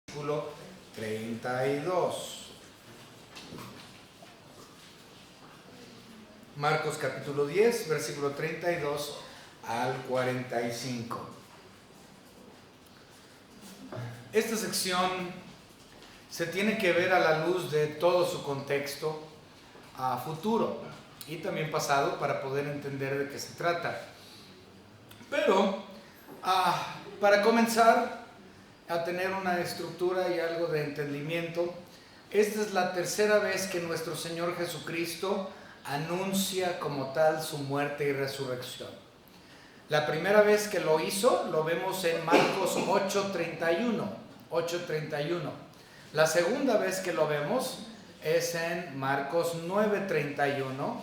Versículo 32. Marcos capítulo 10, versículo 32 al 45. Esta sección se tiene que ver a la luz de todo su contexto futuro y también pasado para poder entender de qué se trata. Pero para comenzar a tener una estructura y algo de entendimiento, esta es la tercera vez que nuestro Señor Jesucristo anuncia como tal su muerte y resurrección. La primera vez que lo hizo lo vemos en Marcos 8:31. La segunda vez que lo vemos es en Marcos 9:31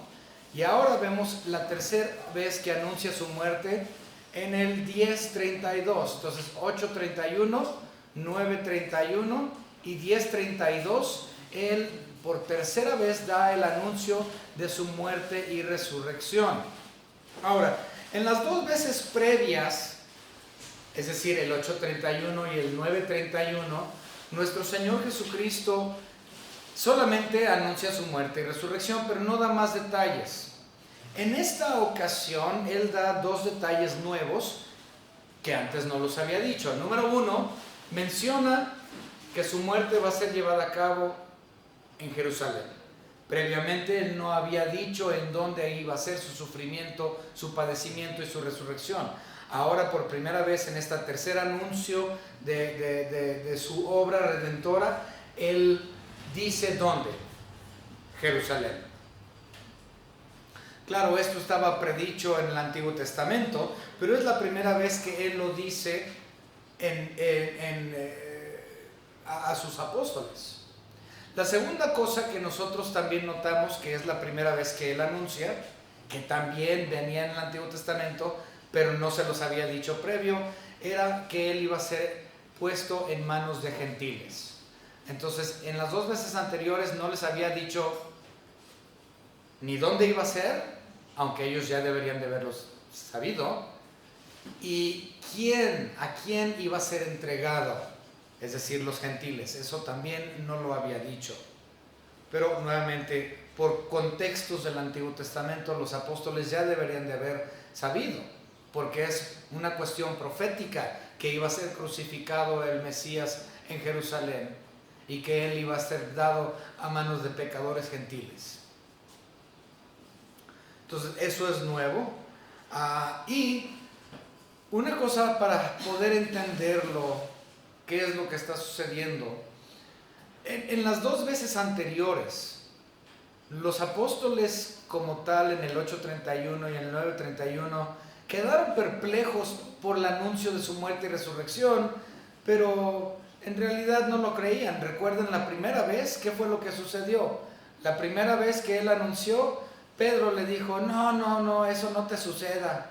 y ahora vemos la tercera vez que anuncia su muerte en el 10:32. Entonces 8:31, 9:31 y 10:32, Él por tercera vez da el anuncio de su muerte y resurrección. Ahora, en las dos veces previas, es decir, el 8:31 y el 9:31, nuestro Señor Jesucristo solamente anuncia su muerte y resurrección, pero no da más detalles. En esta ocasión, Él da dos detalles nuevos que antes no los había dicho. El número uno, menciona que su muerte va a ser llevada a cabo en Jerusalén. Previamente Él no había dicho en dónde iba a ser su sufrimiento, su padecimiento y su resurrección. Ahora, por primera vez en este tercer anuncio de su obra redentora, Él dice dónde: Jerusalén. Claro, esto estaba predicho en el Antiguo Testamento, pero es la primera vez que Él lo dice a sus apóstoles. La segunda cosa que nosotros también notamos, que es la primera vez que Él anuncia, que también venía en el Antiguo Testamento, pero no se los había dicho previo, era que Él iba a ser puesto en manos de gentiles. Entonces, en las dos veces anteriores no les había dicho ni dónde iba a ser, aunque ellos ya deberían de haberlo sabido, y a quién iba a ser entregado, es decir, los gentiles. Eso también no lo había dicho. Pero nuevamente, por contextos del Antiguo Testamento, los apóstoles ya deberían de haber sabido, porque es una cuestión profética que iba a ser crucificado el Mesías en Jerusalén y que Él iba a ser dado a manos de pecadores gentiles. Entonces, eso es nuevo. Y una cosa para poder entenderlo, qué es lo que está sucediendo. En las dos veces anteriores, los apóstoles como tal, en el 8:31 y en el 9:31, quedaron perplejos por el anuncio de su muerte y resurrección, pero en realidad no lo creían. Recuerden la primera vez, ¿qué fue lo que sucedió? La primera vez que Él anunció, Pedro le dijo: no, eso no te suceda.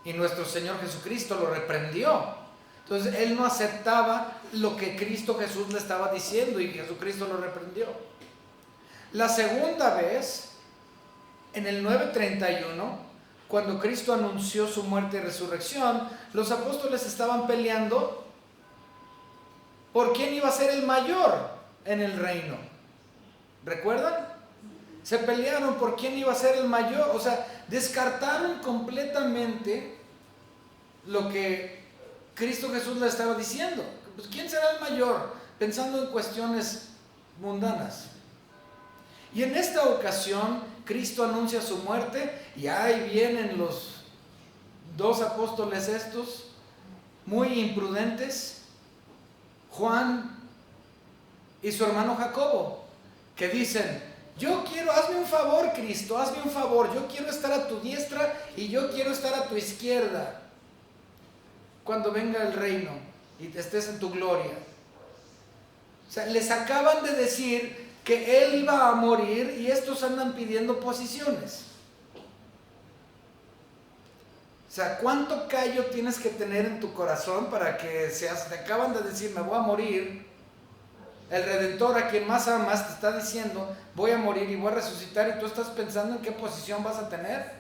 Y nuestro Señor Jesucristo lo reprendió. Entonces Él no aceptaba lo que Cristo Jesús le estaba diciendo y Jesucristo lo reprendió. La segunda vez, en el 9:31, cuando Cristo anunció su muerte y resurrección, los apóstoles estaban peleando por quién iba a ser el mayor en el reino. ¿Recuerdan? Se pelearon por quién iba a ser el mayor, o sea, descartaron completamente lo que Cristo Jesús le estaba diciendo. Pues, ¿quién será el mayor? Pensando en cuestiones mundanas. Y en esta ocasión, Cristo anuncia su muerte y ahí vienen los dos apóstoles estos, muy imprudentes, Juan y su hermano Jacobo, que dicen: hazme un favor, Cristo, hazme un favor, yo quiero estar a tu diestra y yo quiero estar a tu izquierda cuando venga el reino y te estés en tu gloria. O sea, les acaban de decir que Él iba a morir y estos andan pidiendo posiciones. O sea, ¿cuánto callo tienes que tener en tu corazón para que te acaban de decir: me voy a morir? El Redentor, a quien más amas, te está diciendo: voy a morir y voy a resucitar, y tú estás pensando en qué posición vas a tener.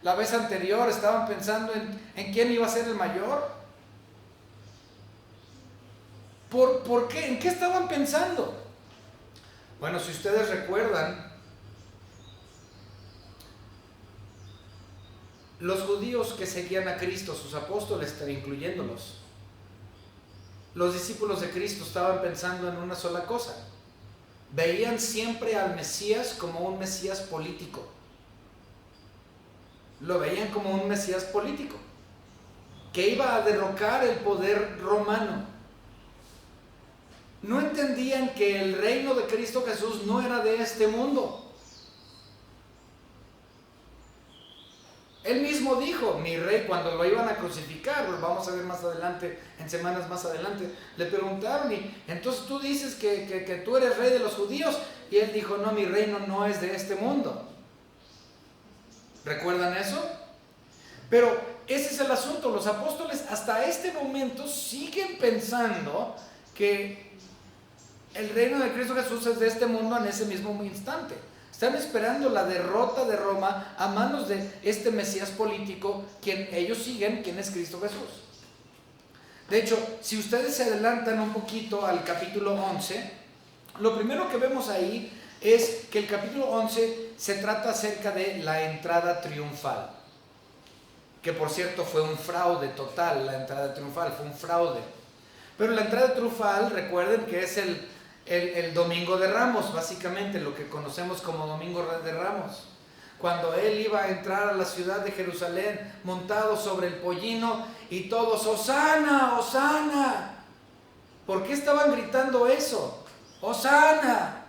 La vez anterior estaban pensando en quién iba a ser el mayor. ¿Por qué? ¿En qué estaban pensando? Bueno, si ustedes recuerdan, los judíos que seguían a Cristo, sus apóstoles, incluyéndolos, los discípulos de Cristo estaban pensando en una sola cosa. Veían siempre al Mesías como un Mesías político. Lo veían como un Mesías político, que iba a derrocar el poder romano. No entendían que el reino de Cristo Jesús no era de este mundo. Él mismo dijo, mi rey, cuando lo iban a crucificar, lo vamos a ver más adelante, en semanas más adelante, le preguntaron, y entonces tú dices que tú eres rey de los judíos, y él dijo, no, mi reino no es de este mundo. ¿Recuerdan eso? Pero ese es el asunto, los apóstoles hasta este momento siguen pensando que el reino de Cristo Jesús es de este mundo en ese mismo instante. Están esperando la derrota de Roma a manos de este Mesías político, quien ellos siguen, quien es Cristo Jesús. De hecho, si ustedes se adelantan un poquito al capítulo 11, lo primero que vemos ahí es que el capítulo 11 se trata acerca de la entrada triunfal. Que por cierto fue un fraude total, la entrada triunfal fue un fraude. Pero la entrada triunfal, recuerden que es el Domingo de Ramos, básicamente lo que conocemos como Domingo de Ramos, cuando él iba a entrar a la ciudad de Jerusalén montado sobre el pollino y todos, ¡Hosana, Hosana! ¿Por qué estaban gritando eso? ¡Hosana!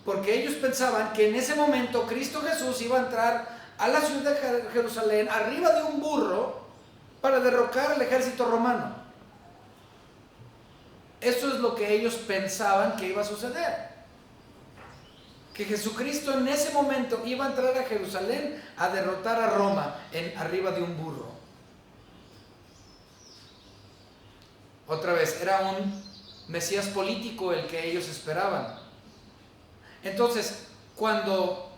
Porque ellos pensaban que en ese momento Cristo Jesús iba a entrar a la ciudad de Jerusalén arriba de un burro para derrocar al ejército romano. Eso es lo que ellos pensaban que iba a suceder. Que Jesucristo en ese momento iba a entrar a Jerusalén a derrotar a Roma arriba de un burro. Otra vez, era un Mesías político el que ellos esperaban. Entonces, cuando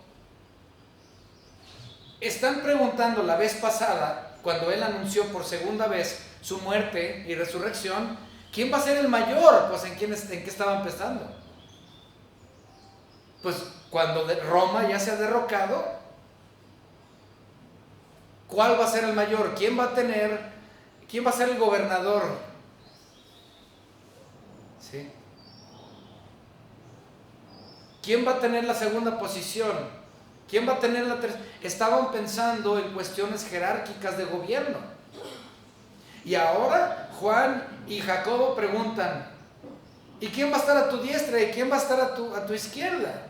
están preguntando la vez pasada, cuando él anunció por segunda vez su muerte y resurrección, ¿quién va a ser el mayor? Pues ¿en qué estaban pensando? Pues cuando Roma ya se ha derrocado, ¿cuál va a ser el mayor? ¿Quién va a ser el gobernador? ¿Sí? ¿Quién va a tener la segunda posición? ¿Quién va a tener la tercera? Estaban pensando en cuestiones jerárquicas de gobierno. Y ahora Juan y Jacobo preguntan, ¿y quién va a estar a tu diestra y quién va a estar a tu izquierda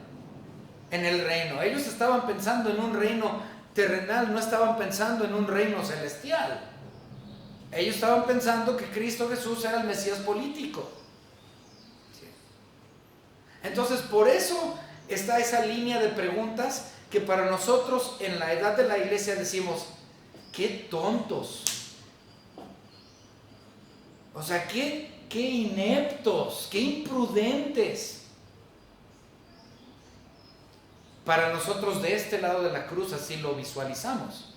en el reino? Ellos estaban pensando en un reino terrenal, no estaban pensando en un reino celestial. Ellos estaban pensando que Cristo Jesús era el Mesías político. Entonces, por eso está esa línea de preguntas que para nosotros en la edad de la iglesia decimos, ¡qué tontos! O sea, qué ineptos, qué imprudentes. Para nosotros de este lado de la cruz así lo visualizamos.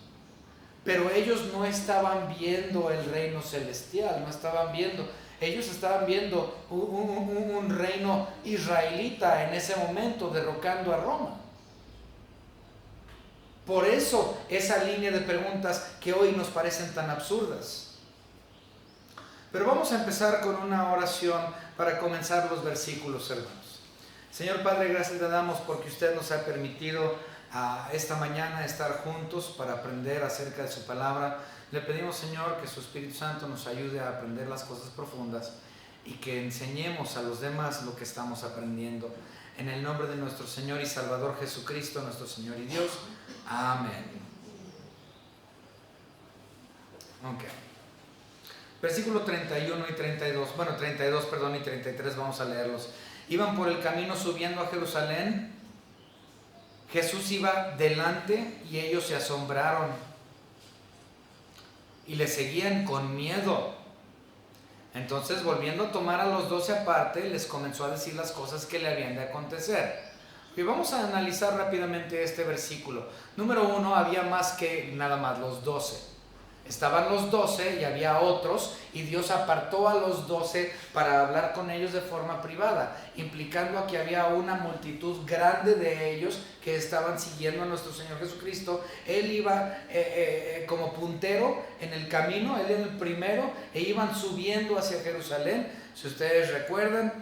Pero ellos no estaban viendo el reino celestial, no estaban viendo. Ellos estaban viendo un reino israelita en ese momento derrocando a Roma. Por eso esa línea de preguntas que hoy nos parecen tan absurdas. Pero vamos a empezar con una oración para comenzar los versículos, hermanos. Señor Padre, gracias le damos porque usted nos ha permitido esta mañana estar juntos para aprender acerca de su palabra. Le pedimos, Señor, que su Espíritu Santo nos ayude a aprender las cosas profundas y que enseñemos a los demás lo que estamos aprendiendo. En el nombre de nuestro Señor y Salvador Jesucristo, nuestro Señor y Dios. Amén. Ok. Versículo 31 y 32, bueno, 32, perdón, y 33, vamos a leerlos. Iban por el camino subiendo a Jerusalén. Jesús iba delante y ellos se asombraron y le seguían con miedo. Entonces, volviendo a tomar a los 12 aparte, les comenzó a decir las cosas que le habían de acontecer. Y vamos a analizar rápidamente este versículo. Número 1, había más que nada más los 12. Estaban los 12 y había otros, y Dios apartó a los 12 para hablar con ellos de forma privada, implicando a que había una multitud grande de ellos que estaban siguiendo a nuestro Señor Jesucristo. Él iba como puntero en el camino, él era el primero, e iban subiendo hacia Jerusalén. Si ustedes recuerdan,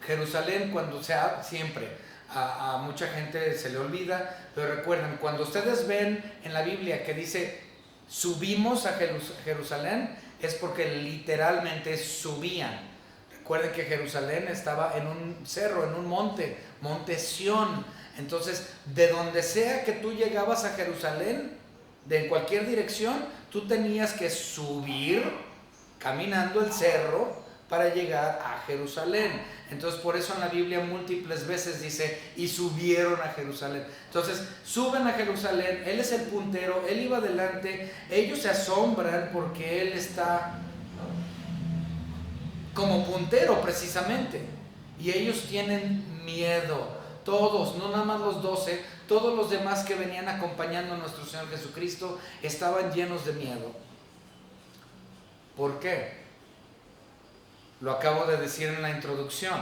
Jerusalén, cuando siempre a mucha gente se le olvida, pero recuerden, cuando ustedes ven en la Biblia que dice subimos a Jerusalén, es porque literalmente subían. Recuerden que Jerusalén estaba en un cerro, en un monte Sión. Entonces, de donde sea que tú llegabas a Jerusalén, de cualquier dirección, tú tenías que subir caminando el cerro para llegar a Jerusalén. Entonces, por eso en la Biblia múltiples veces dice, y subieron a Jerusalén. Entonces, suben a Jerusalén, él es el puntero, él iba adelante, ellos se asombran porque él está como puntero precisamente, y ellos tienen miedo, todos, no nada más los 12, todos los demás que venían acompañando a nuestro Señor Jesucristo estaban llenos de miedo. ¿Por qué? Lo acabo de decir en la introducción.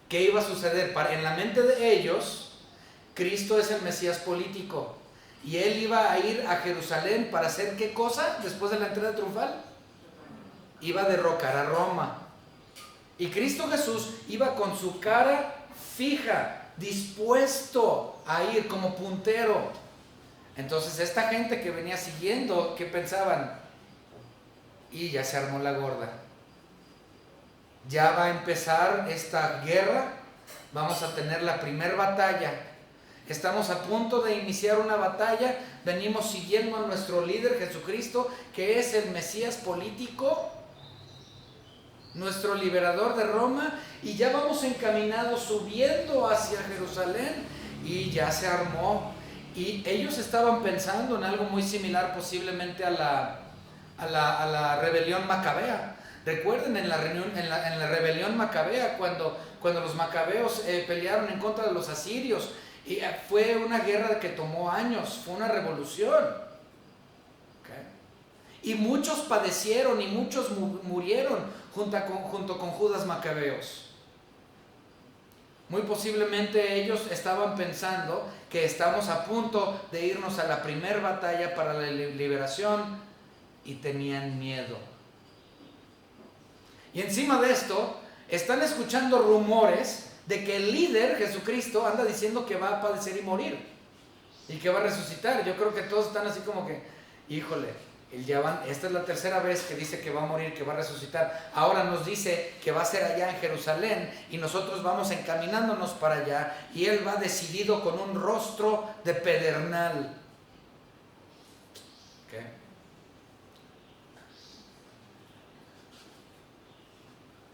¿Qué iba a suceder? En la mente de ellos, Cristo es el Mesías político. Y él iba a ir a Jerusalén para hacer ¿qué cosa? Después de la entrada triunfal. Iba a derrocar a Roma. Y Cristo Jesús iba con su cara fija, dispuesto a ir como puntero. Entonces esta gente que venía siguiendo, ¿qué pensaban? Y ya se armó la gorda. Ya va a empezar esta guerra, vamos a tener la primera batalla, estamos a punto de iniciar una batalla, venimos siguiendo a nuestro líder Jesucristo, que es el Mesías político, nuestro liberador de Roma, y ya vamos encaminados subiendo hacia Jerusalén, y ya se armó. Y ellos estaban pensando en algo muy similar posiblemente a la rebelión macabea. Recuerden en la rebelión macabea, cuando los macabeos pelearon en contra de los asirios, y fue una guerra que tomó años, fue una revolución. ¿Okay? Y muchos padecieron y muchos murieron junto con Judas Macabeos. Muy posiblemente ellos estaban pensando que estamos a punto de irnos a la primera batalla para la liberación, y tenían miedo. Y encima de esto, están escuchando rumores de que el líder, Jesucristo, anda diciendo que va a padecer y morir, y que va a resucitar. Yo creo que todos están así como que, híjole, esta es la tercera vez que dice que va a morir, que va a resucitar. Ahora nos dice que va a ser allá en Jerusalén, y nosotros vamos encaminándonos para allá, y él va decidido con un rostro de pedernal. ¿Qué?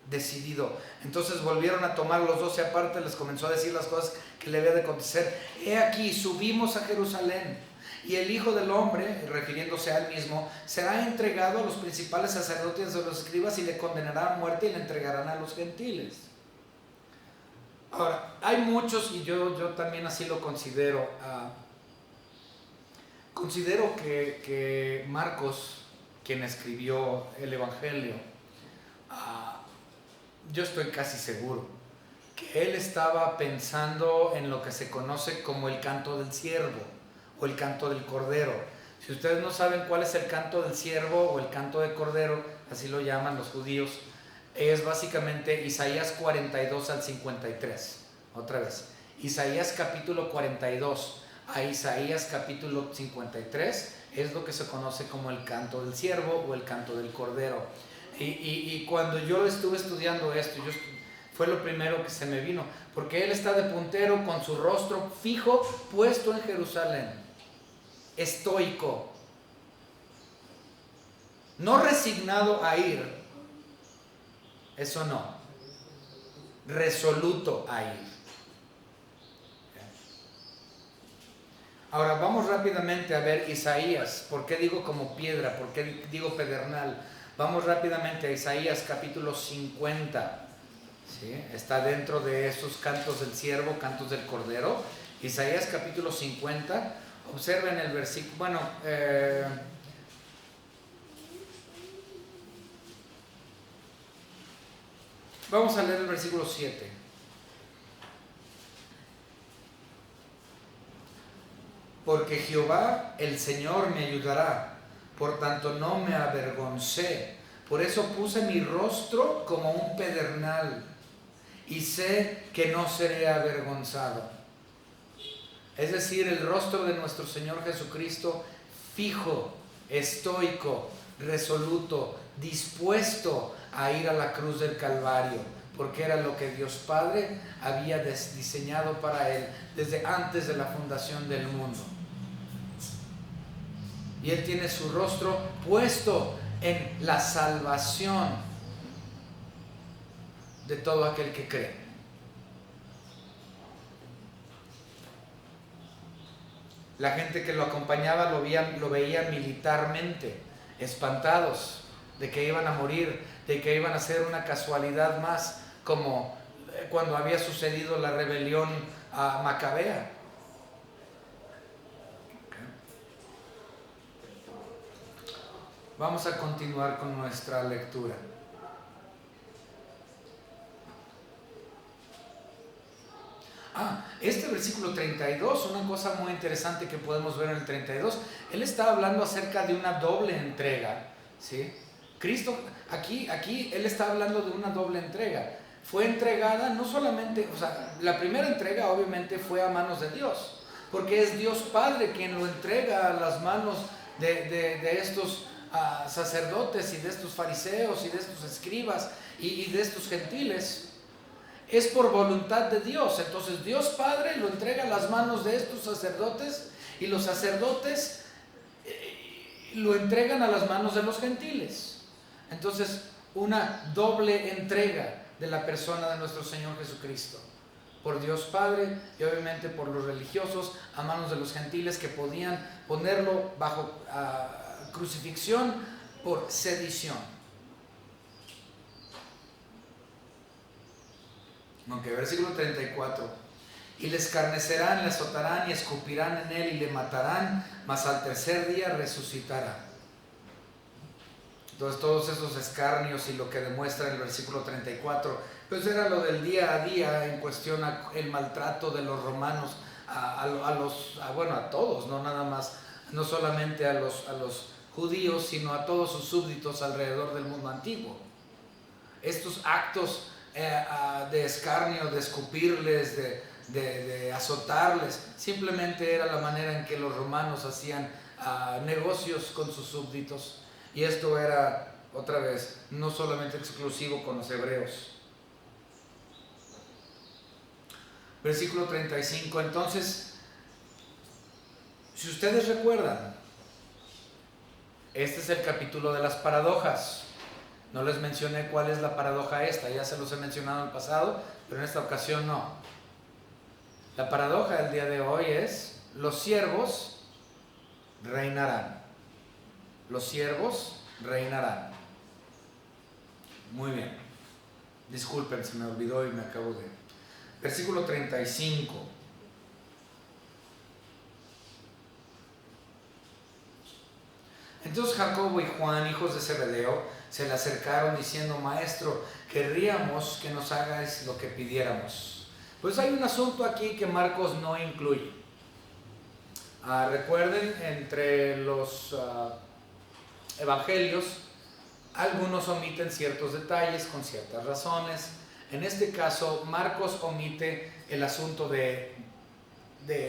Decidido. Entonces volvieron a tomar los 12 aparte, les comenzó a decir las cosas que le había de acontecer. He aquí, subimos a Jerusalén, y el Hijo del Hombre, refiriéndose a él mismo, será entregado a los principales sacerdotes de los escribas, y le condenarán a muerte y le entregarán a los gentiles. Ahora, hay muchos, y yo también así lo considero, considero que Marcos, quien escribió el Evangelio, yo estoy casi seguro que él estaba pensando en lo que se conoce como el canto del siervo o el canto del cordero. Si ustedes no saben cuál es el canto del siervo o el canto del cordero, así lo llaman los judíos, es básicamente Isaías 42 al 53. Otra vez, Isaías capítulo 42 a Isaías capítulo 53 es lo que se conoce como el canto del siervo o el canto del cordero. Y cuando yo estuve estudiando esto, fue lo primero que se me vino, porque él está de puntero con su rostro fijo puesto en Jerusalén, estoico, no resignado a ir, eso no, resoluto a ir. Ahora vamos rápidamente a ver Isaías. ¿Por qué digo como piedra? ¿Por qué digo pedernal? Vamos rápidamente a Isaías capítulo 50. ¿Sí? Está dentro de esos cantos del siervo, cantos del cordero. Isaías capítulo 50. Observen el versículo. Bueno, Vamos a leer el versículo 7. Porque Jehová el Señor me ayudará, por tanto no me avergoncé. Por eso puse mi rostro como un pedernal y sé que no seré avergonzado. Es decir, el rostro de nuestro Señor Jesucristo fijo, estoico, resoluto, dispuesto a ir a la cruz del Calvario, porque era lo que Dios Padre había diseñado para él desde antes de la fundación del mundo. Y él tiene su rostro puesto en la salvación de todo aquel que cree. La gente que lo acompañaba lo veía militarmente, espantados de que iban a morir, de que iban a ser una casualidad más, como cuando había sucedido la rebelión a Macabea. Vamos a continuar con nuestra lectura. Este versículo 32, una cosa muy interesante que podemos ver en el 32, él está hablando acerca de una doble entrega, ¿sí? Cristo, aquí él está hablando de una doble entrega. Fue entregada no solamente, o sea, la primera entrega obviamente fue a manos de Dios, porque es Dios Padre quien lo entrega a las manos de estos sacerdotes y de estos fariseos y de estos escribas y de estos gentiles. Es por voluntad de Dios. Entonces Dios Padre lo entrega a las manos de estos sacerdotes y los sacerdotes lo entregan a las manos de los gentiles. Entonces, una doble entrega de la persona de nuestro Señor Jesucristo, por Dios Padre y obviamente por los religiosos a manos de los gentiles que podían ponerlo bajo crucifixión por sedición. Aunque versículo 34, y le escarnecerán, le azotarán y escupirán en él y le matarán, mas al tercer día resucitará. Entonces todos esos escarnios y lo que demuestra el versículo 34, pues era lo del día a día en cuestión el maltrato de los romanos a todos, no nada más, no solamente a los judíos, sino a todos sus súbditos alrededor del mundo antiguo. Estos actos de escarnio, de escupirles, de azotarles, simplemente era la manera en que los romanos hacían negocios con sus súbditos, y esto era, otra vez, no solamente exclusivo con los hebreos. Versículo 35, entonces, si ustedes recuerdan, este es el capítulo de las paradojas. No les mencioné cuál es la paradoja esta, ya se los he mencionado en el pasado, pero en esta ocasión no. La paradoja del día de hoy es: los siervos reinarán. Los siervos reinarán. Muy bien. Disculpen, se me olvidó y me acabo de... Versículo 35. Entonces Jacobo y Juan, hijos de Zebedeo, se le acercaron diciendo: Maestro, querríamos que nos hagas lo que pidiéramos. Pues hay un asunto aquí que Marcos no incluye. Recuerden, entre los evangelios, algunos omiten ciertos detalles con ciertas razones. En este caso, Marcos omite el asunto de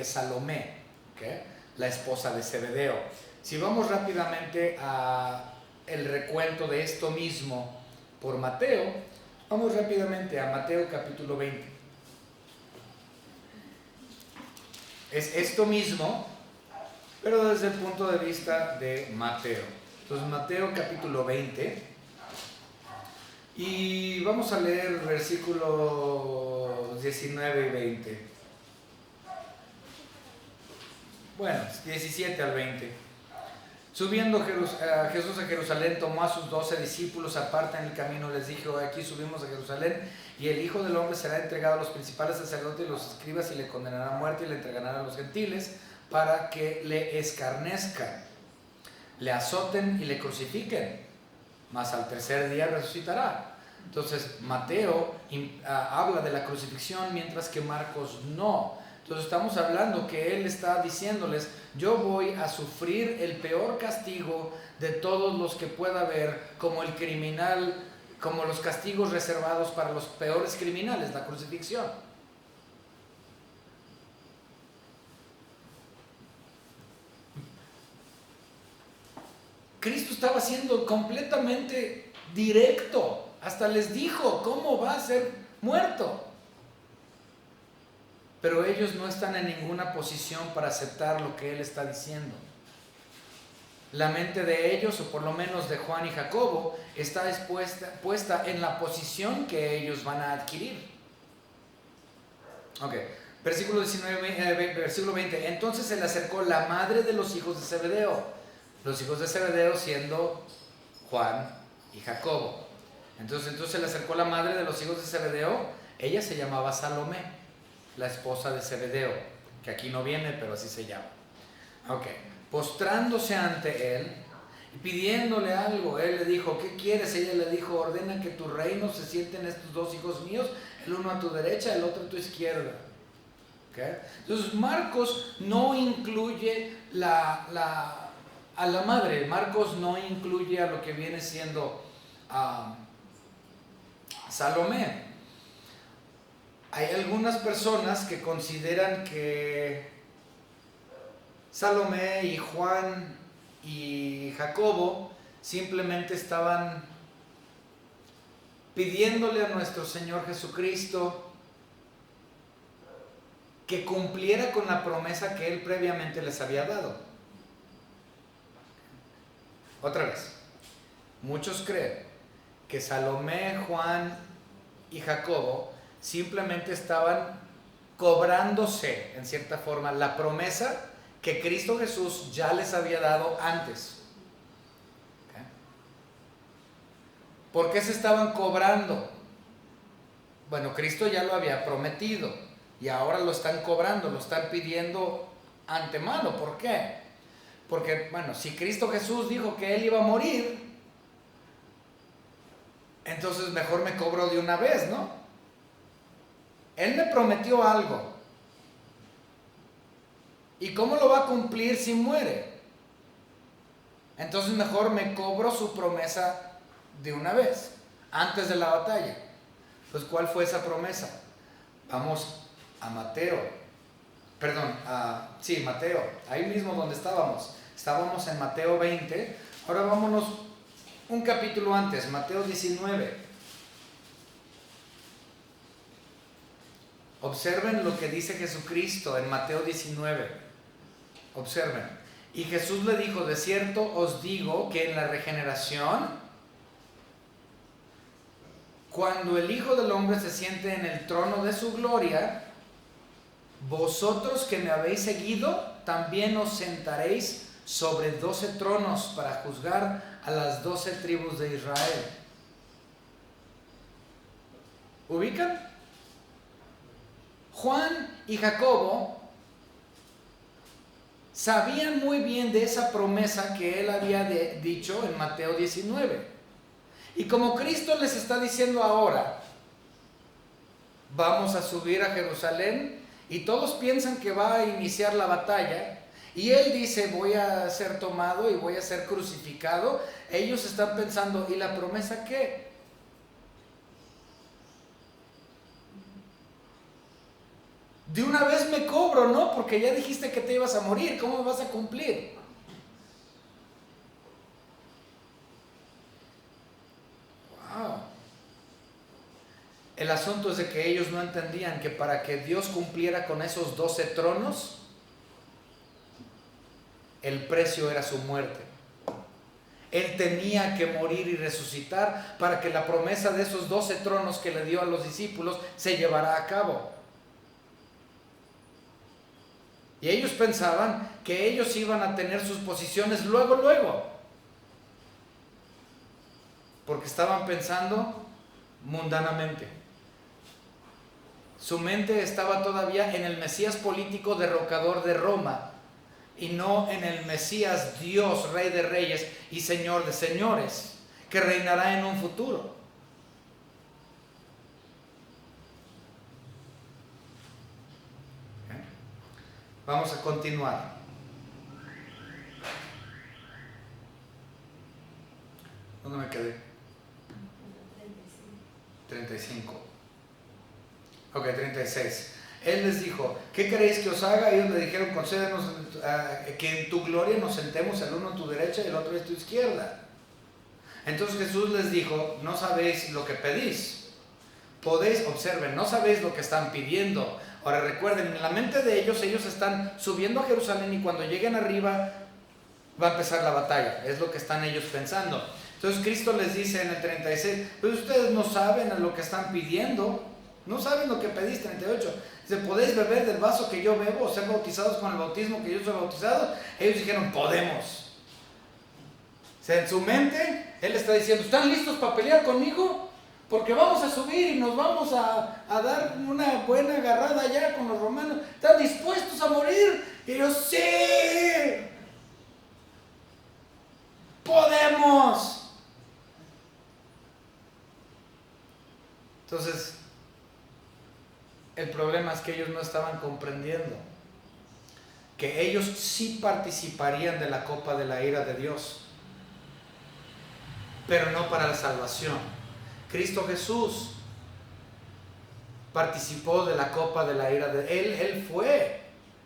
Salomé, ¿okay?, la esposa de Zebedeo. Si vamos rápidamente a el recuento de esto mismo por Mateo, vamos rápidamente a Mateo capítulo 20. Es esto mismo, pero desde el punto de vista de Mateo. Entonces, Mateo capítulo 20, y vamos a leer versículos 19 y 20. Bueno, 17 al 20. Subiendo Jesús a Jerusalén, tomó a sus 12 discípulos aparte en el camino, les dijo: aquí subimos a Jerusalén, y el Hijo del Hombre será entregado a los principales sacerdotes y los escribas, y le condenarán a muerte y le entregarán a los gentiles para que le escarnezcan, le azoten y le crucifiquen, mas al tercer día resucitará. Entonces Mateo habla de la crucifixión, mientras que Marcos no. Entonces estamos hablando que él está diciéndoles: yo voy a sufrir el peor castigo de todos los que pueda haber, como el criminal, como los castigos reservados para los peores criminales, la crucifixión. Cristo estaba siendo completamente directo, hasta les dijo cómo va a ser muerto. Pero ellos no están en ninguna posición para aceptar lo que Él está diciendo. La mente de ellos, o por lo menos de Juan y Jacobo, está puesta en la posición que ellos van a adquirir. Ok, versículo 20. Entonces se le acercó la madre de los hijos de Zebedeo. Los hijos de Zebedeo siendo Juan y Jacobo. Entonces se le acercó la madre de los hijos de Zebedeo. Ella se llamaba Salomé, la esposa de Zebedeo, que aquí no viene, pero así se llama. Ok, postrándose ante él y pidiéndole algo, él le dijo: ¿qué quieres? Ella le dijo: ordena que tu reino se sienten estos dos hijos míos, el uno a tu derecha, el otro a tu izquierda. Okay. Entonces Marcos no incluye a la madre. Marcos no incluye a lo que viene siendo Salomé. Hay algunas personas que consideran que Salomé y Juan y Jacobo simplemente estaban pidiéndole a nuestro Señor Jesucristo que cumpliera con la promesa que Él previamente les había dado. Otra vez, muchos creen que Salomé, Juan y Jacobo simplemente estaban cobrándose, en cierta forma, la promesa que Cristo Jesús ya les había dado antes. ¿Okay? ¿Por qué se estaban cobrando? Bueno, Cristo ya lo había prometido y ahora lo están cobrando, lo están pidiendo antemano. ¿Por qué? Porque, bueno, si Cristo Jesús dijo que Él iba a morir, entonces mejor me cobro de una vez, ¿no? Él me prometió algo. ¿Y cómo lo va a cumplir si muere? Entonces mejor me cobro su promesa de una vez, antes de la batalla. Pues ¿cuál fue esa promesa? Vamos a Mateo. Mateo. Ahí mismo donde estábamos. Estábamos en Mateo 20. Ahora vámonos un capítulo antes, Mateo 19. Observen lo que dice Jesucristo en Mateo 19. Observen. Y Jesús le dijo: de cierto os digo que en la regeneración, cuando el Hijo del Hombre se siente en el trono de su gloria, vosotros que me habéis seguido, también os sentaréis sobre 12 tronos para juzgar a las 12 tribus de Israel. ¿Ubican? Juan y Jacobo sabían muy bien de esa promesa que él había dicho en Mateo 19. Y como Cristo les está diciendo ahora: vamos a subir a Jerusalén, y todos piensan que va a iniciar la batalla, y él dice: voy a ser tomado y voy a ser crucificado. Ellos están pensando: ¿y la promesa qué? De una vez me cobro, ¿no? Porque ya dijiste que te ibas a morir, ¿cómo vas a cumplir? Wow. El asunto es de que ellos no entendían que para que Dios cumpliera con esos 12 tronos, el precio era su muerte. Él tenía que morir y resucitar para que la promesa de esos 12 tronos que le dio a los discípulos se llevara a cabo. Y ellos pensaban que ellos iban a tener sus posiciones luego, porque estaban pensando mundanamente. Su mente estaba todavía en el Mesías político derrocador de Roma, y no en el Mesías Dios, Rey de Reyes y Señor de Señores, que reinará en un futuro. Vamos a continuar. ¿Dónde me quedé? 35. Ok, 36. Él les dijo, ¿qué queréis que os haga? Ellos le dijeron, concédenos que en tu gloria nos sentemos el uno a tu derecha y el otro a tu izquierda. Entonces Jesús les dijo, no sabéis lo que pedís. Observen, no sabéis lo que están pidiendo. Ahora recuerden, en la mente de ellos están subiendo a Jerusalén y cuando lleguen arriba va a empezar la batalla. Es lo que están ellos pensando. Entonces Cristo les dice en el 36, pues ustedes no saben lo que están pidiendo. No saben lo que pedís. 38. Dice, ¿podéis beber del vaso que yo bebo o ser bautizados con el bautismo que yo soy bautizado? Ellos dijeron, podemos. O sea, en su mente, Él está diciendo, ¿están listos para pelear conmigo? Porque vamos a subir y nos vamos a dar una buena agarrada allá con los romanos. ¿Están dispuestos a morir? Y ellos, ¡sí! ¡Podemos! Entonces, el problema es que ellos no estaban comprendiendo que ellos sí participarían de la copa de la ira de Dios, pero no para la salvación. Cristo Jesús participó de la copa de la ira de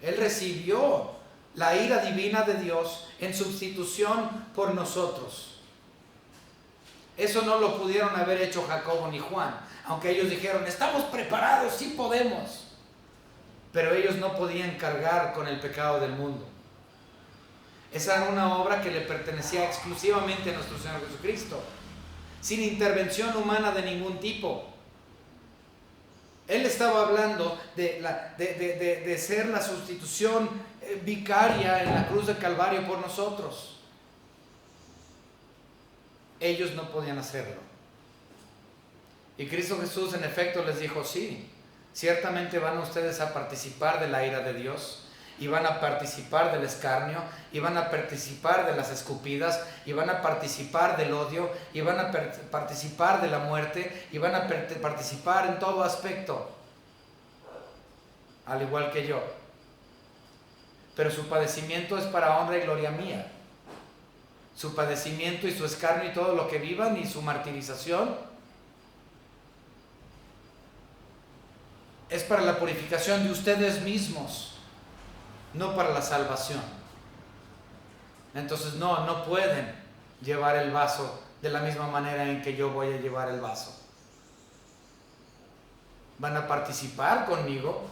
Él recibió la ira divina de Dios en sustitución por nosotros. Eso no lo pudieron haber hecho Jacobo ni Juan, aunque ellos dijeron, estamos preparados, sí podemos. Pero ellos no podían cargar con el pecado del mundo. Esa era una obra que le pertenecía exclusivamente a nuestro Señor Jesucristo, sin intervención humana de ningún tipo. Él estaba hablando de ser la sustitución vicaria en la cruz del Calvario por nosotros. Ellos no podían hacerlo. Y Cristo Jesús en efecto les dijo, sí, ciertamente van ustedes a participar de la ira de Dios, y van a participar del escarnio, y van a participar de las escupidas, y van a participar del odio, y van a participar de la muerte, y van a participar en todo aspecto, al igual que yo. Pero su padecimiento es para honra y gloria mía. Su padecimiento y su escarnio y todo lo que vivan y su martirización es para la purificación de ustedes mismos, no para la salvación. Entonces no pueden llevar el vaso de la misma manera en que yo voy a llevar el vaso. Van a participar conmigo.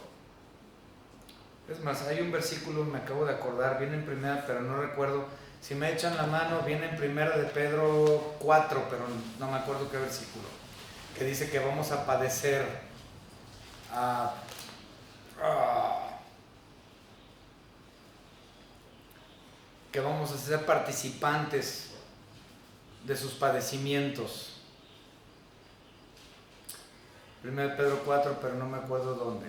Es más, hay un versículo, me acabo de acordar, viene en primera, pero no recuerdo. Si me echan la mano, viene en primera de Pedro 4, pero no me acuerdo qué versículo, que dice que vamos a padecer que vamos a ser participantes de sus padecimientos. 1 Pedro 4, pero no me acuerdo dónde.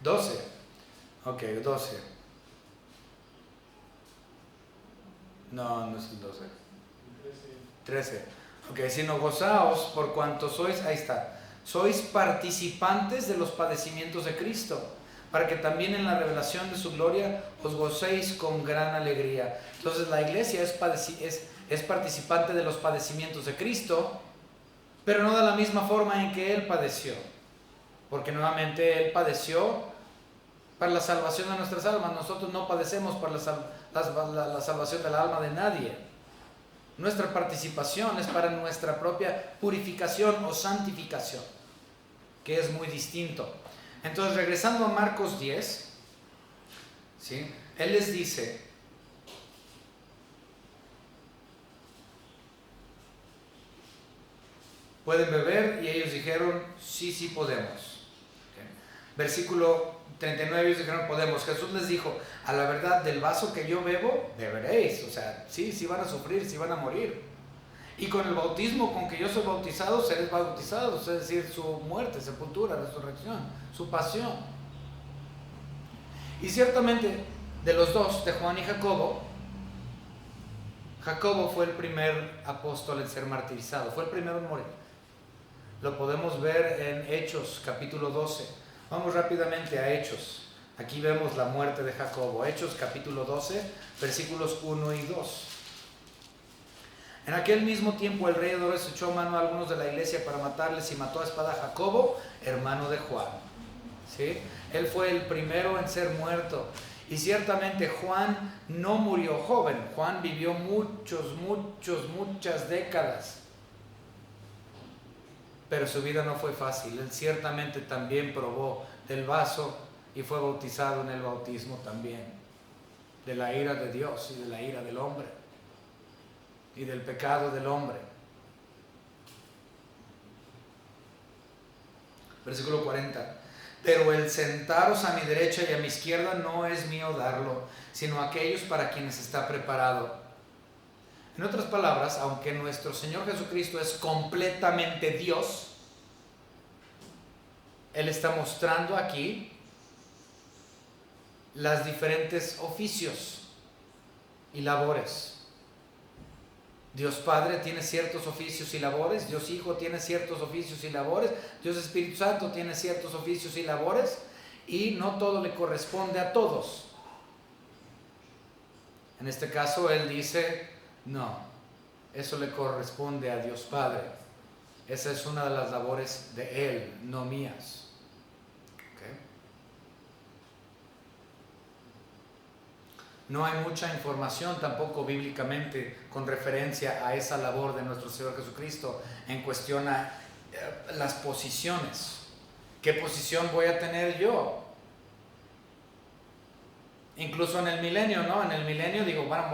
12. Ok, 12. No es el 12. 13. Ok, sino gozaos por cuanto sois, ahí está, sois participantes de los padecimientos de Cristo, para que también en la revelación de su gloria os gocéis con gran alegría. Entonces la iglesia es participante de los padecimientos de Cristo, pero no de la misma forma en que Él padeció, porque nuevamente Él padeció para la salvación de nuestras almas. Nosotros no padecemos para la salvación del alma de nadie. Nuestra participación es para nuestra propia purificación o santificación, que es muy distinto. Entonces, regresando a Marcos 10, ¿sí? Él les dice, ¿pueden beber? Y ellos dijeron, sí podemos. ¿Okay? Versículo 39, ellos dijeron, podemos. Jesús les dijo, a la verdad, del vaso que yo bebo, beberéis. O sea, sí van a sufrir, sí van a morir. Y con el bautismo con que yo soy bautizado, seréis bautizados, es decir, su muerte, sepultura, resurrección, su pasión. Y ciertamente, de los dos, de Juan y Jacobo, Jacobo fue el primer apóstol en ser martirizado, fue el primero en morir. Lo podemos ver en Hechos capítulo 12, Vamos rápidamente a Hechos. Aquí vemos la muerte de Jacobo. Hechos capítulo 12, versículos 1 y 2. En aquel mismo tiempo el rey Herodes echó mano a algunos de la iglesia para matarles y mató a espada a Jacobo, hermano de Juan. ¿Sí? Él fue el primero en ser muerto. Y ciertamente Juan no murió joven. Juan vivió muchas décadas. Pero su vida no fue fácil. Él ciertamente también probó del vaso y fue bautizado en el bautismo también. De la ira de Dios y de la ira del hombre. Y del pecado del hombre. Versículo 40. Pero el sentaros a mi derecha y a mi izquierda no es mío darlo, sino aquellos para quienes está preparado. En otras palabras, aunque nuestro Señor Jesucristo es completamente Dios, Él está mostrando aquí las diferentes oficios y labores. Dios Padre tiene ciertos oficios y labores, Dios Hijo tiene ciertos oficios y labores, Dios Espíritu Santo tiene ciertos oficios y labores, y no todo le corresponde a todos. En este caso Él dice, no, eso le corresponde a Dios Padre. Esa es una de las labores de Él, no mías. No hay mucha información tampoco bíblicamente con referencia a esa labor de nuestro Señor Jesucristo en cuestión a las posiciones. ¿Qué posición voy a tener yo? Incluso en el milenio, ¿no? En el milenio digo, bueno,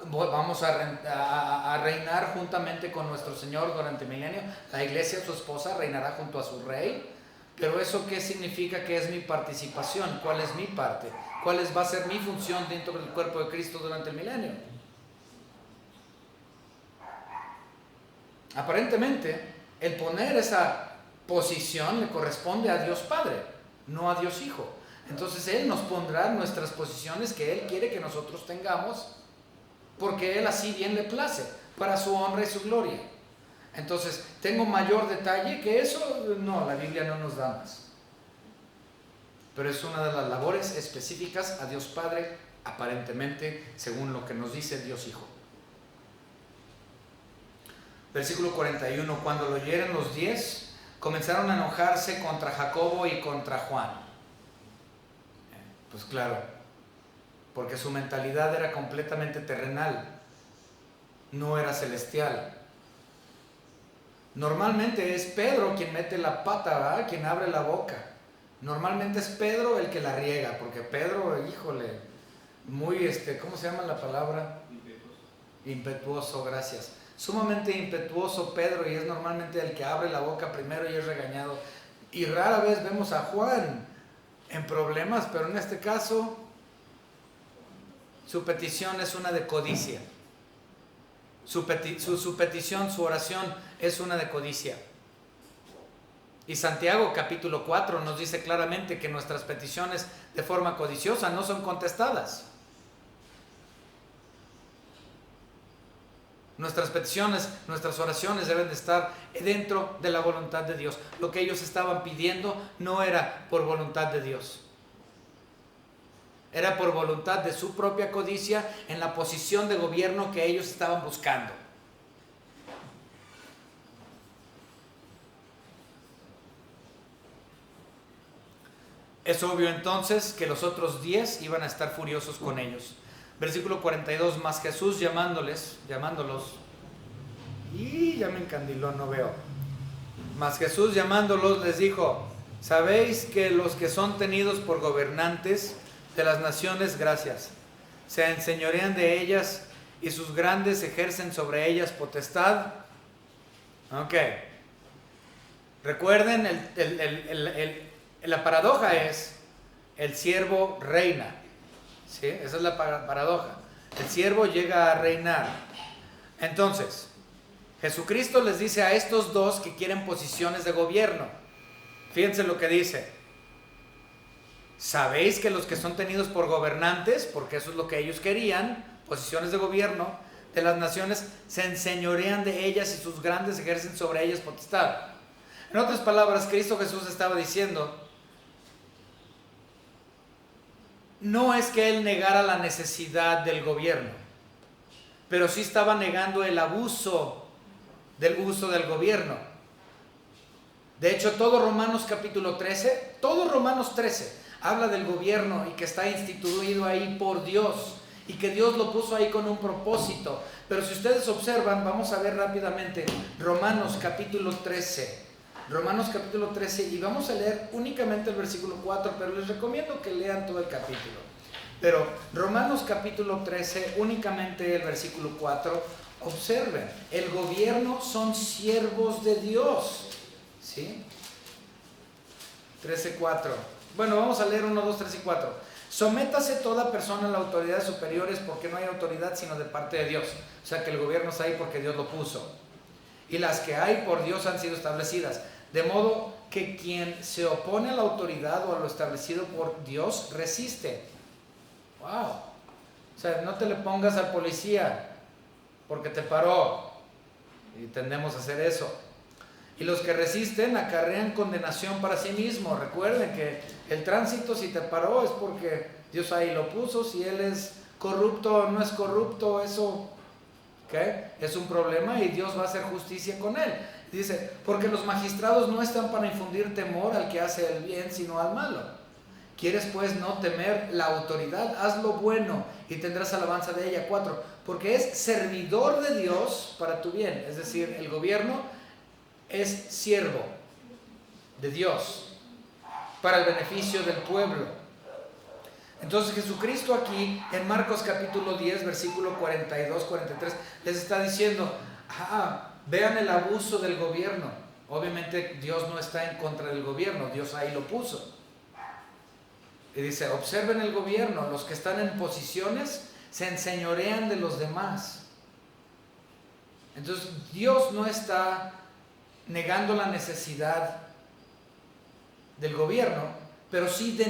vamos a reinar juntamente con nuestro Señor durante el milenio. La iglesia, su esposa, reinará junto a su rey. Pero ¿eso qué significa? ¿Qué es mi participación? ¿Cuál es mi parte? ¿Cuál va a ser mi función dentro del cuerpo de Cristo durante el milenio? Aparentemente, el poner esa posición le corresponde a Dios Padre, no a Dios Hijo. Entonces Él nos pondrá nuestras posiciones que Él quiere que nosotros tengamos, porque Él así bien le place, para su honra y su gloria. Entonces, ¿tengo mayor detalle que eso? No, la Biblia no nos da más. Pero es una de las labores específicas a Dios Padre, aparentemente, según lo que nos dice Dios Hijo. Versículo 41. Cuando lo oyeron los 10, comenzaron a enojarse contra Jacobo y contra Juan. Pues claro, porque su mentalidad era completamente terrenal, no era celestial. Normalmente es Pedro quien mete la pata, ¿verdad? Quien abre la boca. Normalmente es Pedro el que la riega, porque Pedro, híjole, muy, ¿cómo se llama la palabra? Impetuoso, gracias. Sumamente impetuoso Pedro, y es normalmente el que abre la boca primero y es regañado. Y rara vez vemos a Juan en problemas, pero en este caso, su petición es una de codicia. Su petición, su oración es una de codicia. Y Santiago capítulo 4 nos dice claramente que nuestras peticiones de forma codiciosa no son contestadas. Nuestras peticiones, nuestras oraciones deben de estar dentro de la voluntad de Dios. Lo que ellos estaban pidiendo no era por voluntad de Dios. Era por voluntad de su propia codicia en la posición de gobierno que ellos estaban buscando. Es obvio entonces que los otros 10 iban a estar furiosos con ellos. Versículo 42, más Jesús llamándolos, y ya me encandiló, no veo. Mas Jesús llamándolos les dijo, ¿sabéis que los que son tenidos por gobernantes de las naciones, gracias, se enseñorean de ellas y sus grandes ejercen sobre ellas potestad? Ok. Recuerden, la paradoja es, el siervo reina. ¿Sí? Esa es la paradoja. El siervo llega a reinar. Entonces, Jesucristo les dice a estos dos que quieren posiciones de gobierno. Fíjense lo que dice. ¿Sabéis que los que son tenidos por gobernantes, porque eso es lo que ellos querían, posiciones de gobierno de las naciones, se enseñorean de ellas y sus grandes ejercen sobre ellas potestad? En otras palabras, Cristo Jesús estaba diciendo, no es que él negara la necesidad del gobierno, pero sí estaba negando el abuso del uso del gobierno. De hecho, todo Romanos 13 habla del gobierno y que está instituido ahí por Dios y que Dios lo puso ahí con un propósito. Pero si ustedes observan, vamos a ver rápidamente Romanos capítulo 13 y vamos a leer únicamente el versículo 4, pero les recomiendo que lean todo el capítulo. Pero Romanos capítulo 13, únicamente el versículo 4, observen, el gobierno son siervos de Dios, ¿sí? 13:4. Bueno, vamos a leer 1, 2, 3 y 4. Sométase toda persona a las autoridades superiores, porque no hay autoridad sino de parte de Dios. O sea que el gobierno está ahí porque Dios lo puso. Y las que hay por Dios han sido establecidas. De modo que quien se opone a la autoridad o a lo establecido por Dios resiste. ¡Wow! O sea, no te le pongas al policía porque te paró. Y tendemos a hacer eso. Y los que resisten acarrean condenación para sí mismos. Recuerden que el tránsito, si te paró, es porque Dios ahí lo puso. Si Él es corrupto o no es corrupto, eso es un problema y Dios va a hacer justicia con él. Dice, porque los magistrados no están para infundir temor al que hace el bien, sino al malo. ¿Quieres pues no temer la autoridad? Haz lo bueno y tendrás alabanza de ella. 4. Porque es servidor de Dios para tu bien. Es decir, el gobierno es siervo de Dios para el beneficio del pueblo. Entonces Jesucristo aquí en Marcos capítulo 10 versículo 42-43 les está diciendo, vean el abuso del gobierno. Obviamente Dios no está en contra del gobierno, Dios ahí lo puso. Y dice, observen el gobierno, los que están en posiciones se enseñorean de los demás. Entonces Dios no está negando la necesidad del gobierno, pero sí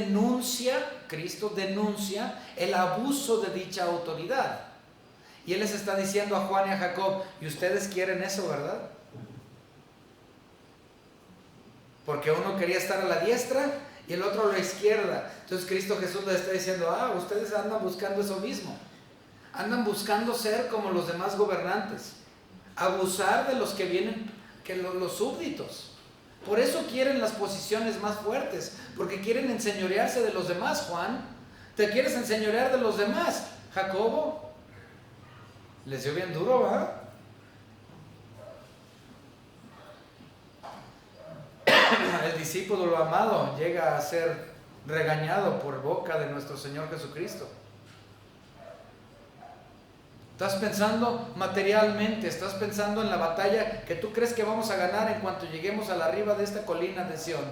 Cristo denuncia el abuso de dicha autoridad. Y Él les está diciendo a Juan y a Jacob, y ustedes quieren eso, ¿verdad? Porque uno quería estar a la diestra y el otro a la izquierda. Entonces Cristo Jesús les está diciendo, ustedes andan buscando eso mismo. Andan buscando ser como los demás gobernantes, abusar de los que vienen, que los súbditos. Por eso quieren las posiciones más fuertes, porque quieren enseñorearse de los demás. Juan, ¿te quieres enseñorear de los demás? Jacobo, les dio bien duro, ¿verdad? El discípulo lo amado llega a ser regañado por boca de nuestro Señor Jesucristo. Estás pensando materialmente, estás pensando en la batalla que tú crees que vamos a ganar en cuanto lleguemos a la arriba de esta colina de Sión.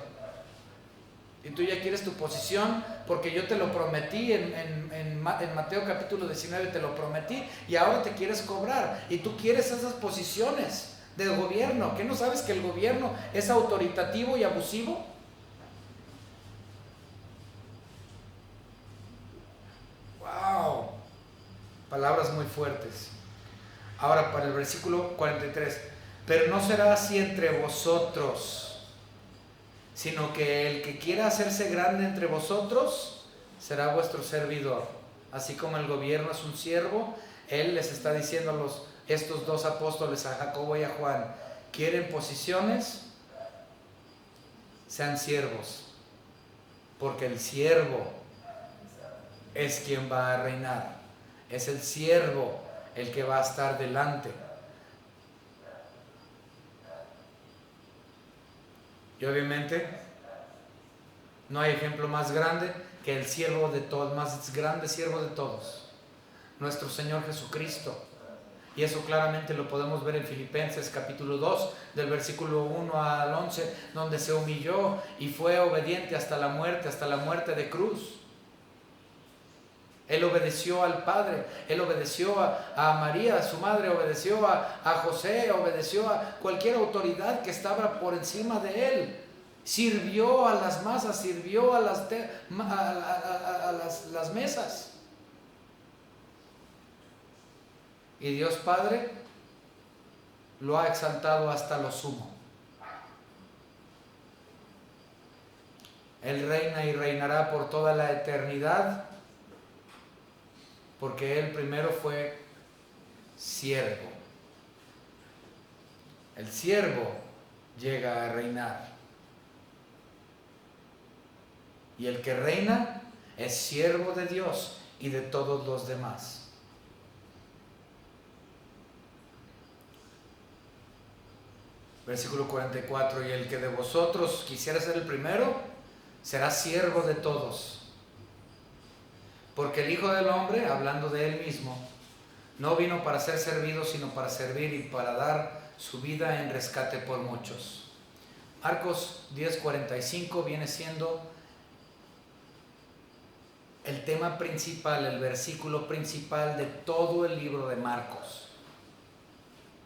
Y tú ya quieres tu posición porque yo te lo prometí en Mateo capítulo 19, te lo prometí y ahora te quieres cobrar. Y tú quieres esas posiciones del gobierno. ¿Qué no sabes que el gobierno es autoritativo y abusivo? ¡Wow! Palabras muy fuertes. Ahora para el versículo 43. Pero no será así entre vosotros, sino que el que quiera hacerse grande entre vosotros será vuestro servidor. Así como el gobierno es un siervo, Él les está diciendo a estos dos apóstoles, a Jacobo y a Juan, ¿quieren posiciones? Sean siervos, porque el siervo es quien va a reinar. Es el siervo el que va a estar delante. Y obviamente no hay ejemplo más grande que el siervo de todos, más grande siervo de todos, nuestro Señor Jesucristo. Y eso claramente lo podemos ver en Filipenses capítulo 2, del versículo 1 al 11, donde se humilló y fue obediente hasta la muerte de cruz. Él obedeció al Padre, Él obedeció a María, a su madre, obedeció a José, obedeció a cualquier autoridad que estaba por encima de Él. Sirvió a las masas, sirvió a las mesas. Y Dios Padre lo ha exaltado hasta lo sumo. Él reina y reinará por toda la eternidad porque Él primero fue siervo. El siervo llega a reinar. Y el que reina es siervo de Dios y de todos los demás. Versículo 44, y el que de vosotros quisiera ser el primero, será siervo de todos. Porque el Hijo del Hombre, hablando de Él mismo, no vino para ser servido, sino para servir y para dar su vida en rescate por muchos. Marcos 10:45 viene siendo el tema principal, el versículo principal de todo el libro de Marcos.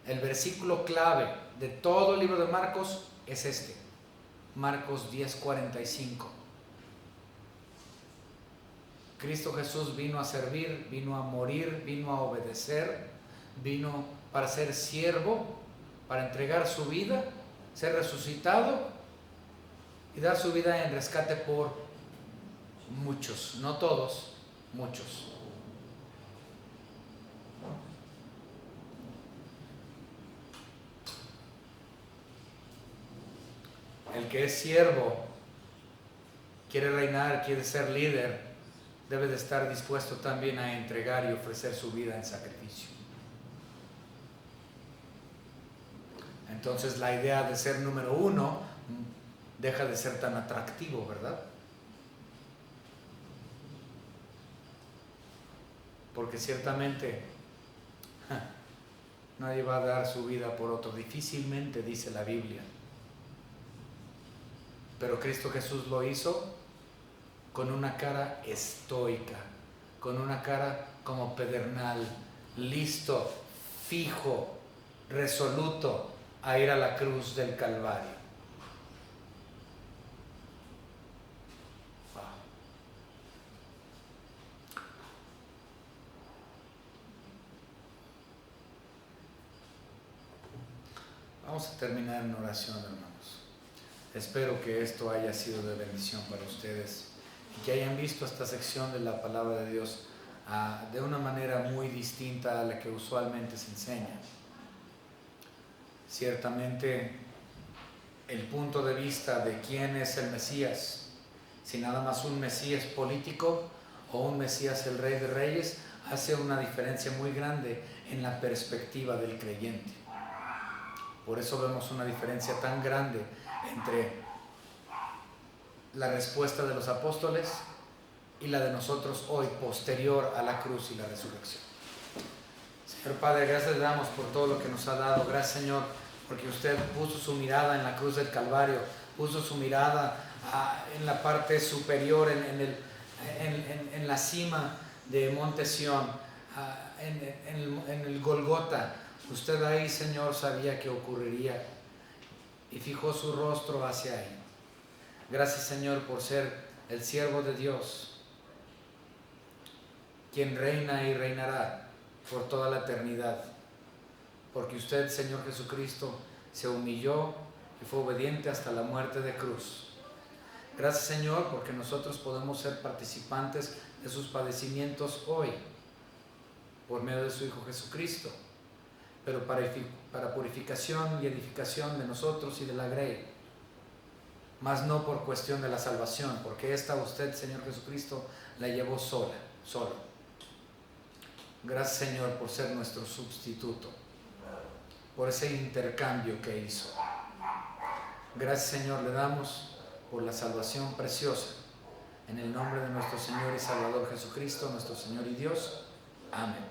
El versículo clave de todo el libro de Marcos es este, Marcos 10:45. Cristo Jesús vino a servir, vino a morir, vino a obedecer, vino para ser siervo, para entregar su vida, ser resucitado y dar su vida en rescate por muchos, no todos, muchos. El que es siervo, quiere reinar, quiere ser líder, debe de estar dispuesto también a entregar y ofrecer su vida en sacrificio. Entonces la idea de ser número uno deja de ser tan atractivo, ¿verdad? Porque ciertamente nadie va a dar su vida por otro, difícilmente, dice la Biblia. Pero Cristo Jesús lo hizo con una cara estoica, con una cara como pedernal, listo, fijo, resoluto a ir a la cruz del Calvario. Wow. Vamos a terminar en oración, hermanos. Espero que esto haya sido de bendición para ustedes y que hayan visto esta sección de la palabra de Dios de una manera muy distinta a la que usualmente se enseña. Ciertamente, el punto de vista de quién es el Mesías, si nada más un Mesías político o un Mesías el Rey de Reyes, hace una diferencia muy grande en la perspectiva del creyente. Por eso vemos una diferencia tan grande entre la respuesta de los apóstoles y la de nosotros hoy, posterior a la cruz y la resurrección. Señor Padre, gracias le damos por todo lo que nos ha dado. Gracias, Señor, porque usted puso su mirada en la cruz del Calvario, puso su mirada en la parte superior, en la cima de Monte Sión, en el Golgota. Usted ahí, Señor, sabía que ocurriría y fijó su rostro hacia ahí. Gracias, Señor, por ser el siervo de Dios, quien reina y reinará por toda la eternidad, porque usted, Señor Jesucristo, se humilló y fue obediente hasta la muerte de cruz. Gracias, Señor, porque nosotros podemos ser participantes de sus padecimientos hoy, por medio de su Hijo Jesucristo, pero para purificación y edificación de nosotros y de la grey, mas no por cuestión de la salvación, porque esta usted, Señor Jesucristo, la llevó solo. Gracias, Señor, por ser nuestro sustituto, por ese intercambio que hizo. Gracias, Señor, le damos por la salvación preciosa, en el nombre de nuestro Señor y Salvador Jesucristo, nuestro Señor y Dios. Amén.